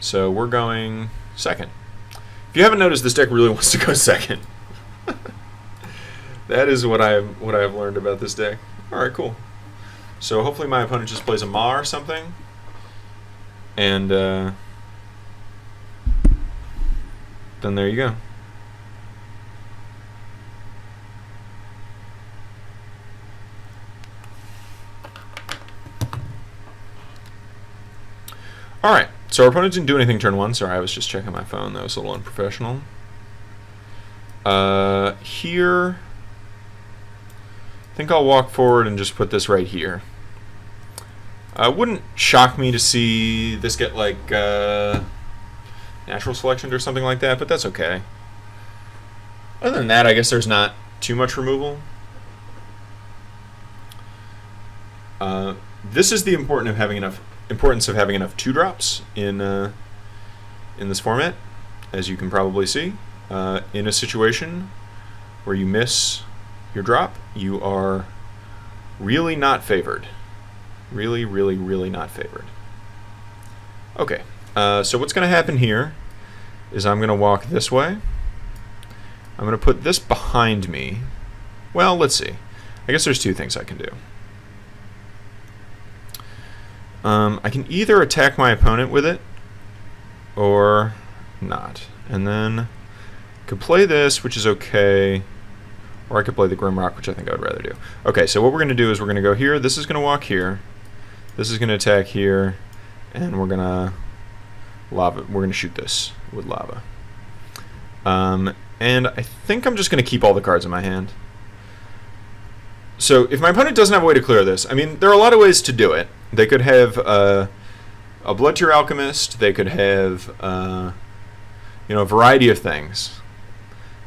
So we're going second. If you haven't noticed, this deck really wants to go second. That is what I've learned about this deck. All right, cool. So hopefully my opponent just plays a Ma or something, and then there you go. All right. So our opponent didn't do anything turn one. Sorry, I was just checking my phone. That was a little unprofessional. Here, I think I'll walk forward and just put this right here. Wouldn't shock me to see this get like natural selection or something like that, but that's okay. Other than that, I guess there's not too much removal. This is the importance of having enough 2-drops in this format, as you can probably see. In a situation where you miss your drop, you are really not favored. Really, really, really not favored. Okay, so what's going to happen here is I'm going to walk this way. I'm going to put this behind me. Well, let's see. I guess there's two things I can do. I can either attack my opponent with it or not. And then I could play this, which is okay. Or I could play the Grimrock, which I think I would rather do. Okay, so what we're going to do is we're going to go here. This is going to walk here. This is going to attack here. And we're going to lava. We're going to shoot this with lava. And I think I'm just going to keep all the cards in my hand. So if my opponent doesn't have a way to clear this, I mean, there are a lot of ways to do it. They could have a Blood Tier Alchemist. They could have a variety of things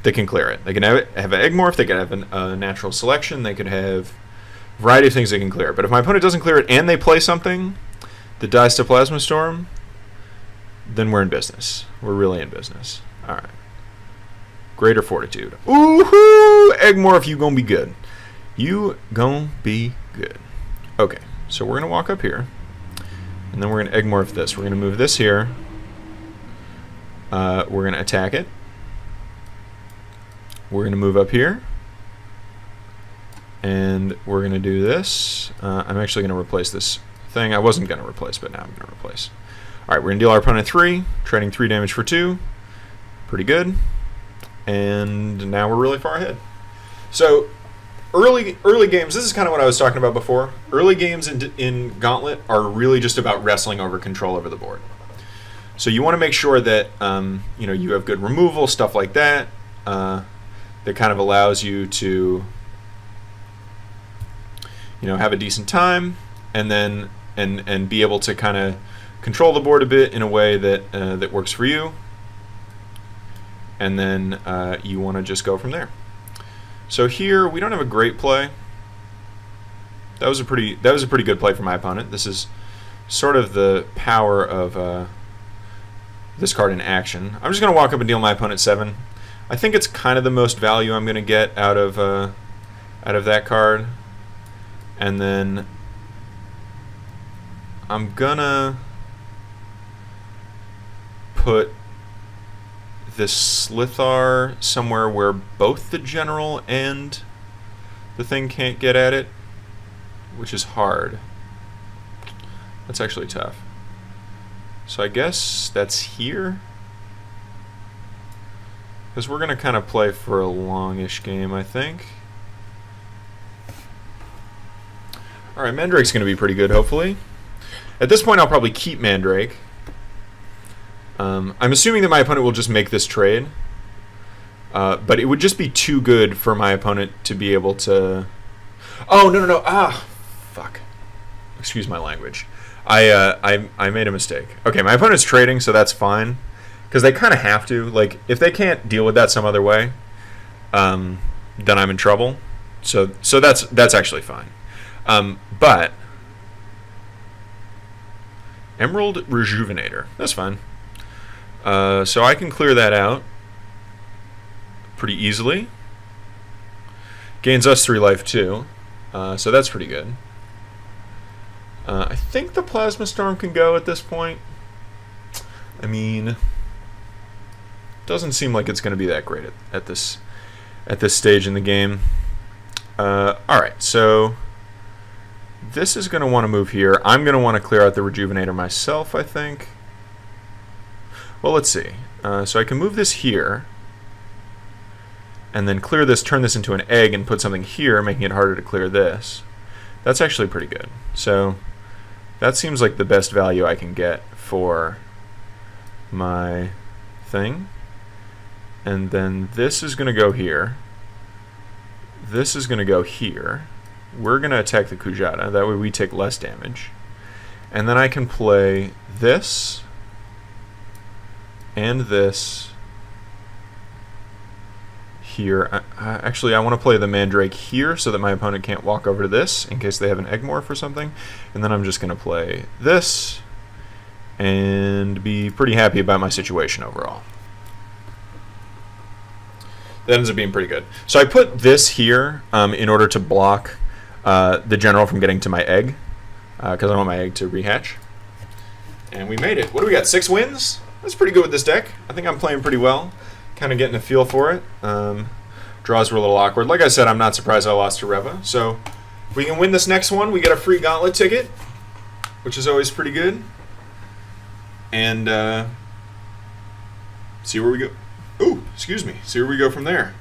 that can clear it. They can have an Egg-Morph. They could have a natural selection. They could have a variety of things that can clear it. But if my opponent doesn't clear it and they play something that dies to Plasma Storm, then we're in business. We're really in business. All right. Greater Fortitude. Ooh-hoo! Egg-Morph, you gonna be good. You gonna be good. Okay, so we're gonna walk up here, and then we're gonna Egg-Morph this. We're gonna move this here. We're gonna attack it. We're gonna move up here, and we're gonna do this. I'm actually gonna replace this thing. I wasn't gonna replace, but now I'm gonna replace. All right, we're gonna deal our opponent 3, trading 3 damage for 2. Pretty good. And now we're really far ahead. So early games, this is kind of what I was talking about before. Early games in Gauntlet are really just about wrestling over control over the board. So you want to make sure that you have good removal, stuff like that, that kind of allows you to have a decent time, and then and be able to kind of control the board a bit in a way that that works for you. And then you want to just go from there. So here we don't have a great play. That was a pretty good play for my opponent. This is sort of the power of this card in action. I'm just going to walk up and deal my opponent 7. I think it's kind of the most value I'm going to get out of that card. And then I'm gonna put this Slithar somewhere where both the general and the thing can't get at it, which is hard. That's actually tough. So I guess that's here, because we're gonna kind of play for a longish game, I think. Alright, Mandrake's gonna be pretty good, hopefully. At this point I'll probably keep Mandrake. I'm assuming that my opponent will just make this trade, but it would just be too good for my opponent to be able to... Oh, no. Ah, fuck. Excuse my language. I made a mistake. Okay, my opponent's trading, so that's fine, because they kind of have to. Like, if they can't deal with that some other way, then I'm in trouble. So that's actually fine. But Emerald Rejuvenator, that's fine. So I can clear that out pretty easily. Gains us 3 life too, so that's pretty good. I think the Plasma Storm can go at this point. I mean, doesn't seem like it's going to be that great at this stage in the game. All right, so this is going to want to move here. I'm going to want to clear out the Rejuvenator myself, I think. Well, let's see. So I can move this here, and then clear this, turn this into an egg, and put something here, making it harder to clear this. That's actually pretty good. So that seems like the best value I can get for my thing. And then this is going to go here. This is going to go here. We're going to attack the Kujata. That way we take less damage. And then I can play this and this here. Actually, I want to play the Mandrake here so that my opponent can't walk over to this in case they have an Egmorph or something. And then I'm just going to play this and be pretty happy about my situation overall. That ends up being pretty good. So I put this here in order to block the general from getting to my egg, because I want my egg to rehatch. And we made it. What do we got, 6 wins? That's pretty good with this deck. I think I'm playing pretty well, kind of getting a feel for it. Draws were a little awkward. Like I said, I'm not surprised I lost to Reva. So if we can win this next one, we get a free Gauntlet ticket, which is always pretty good. And see where we go. Ooh, excuse me. See where we go from there.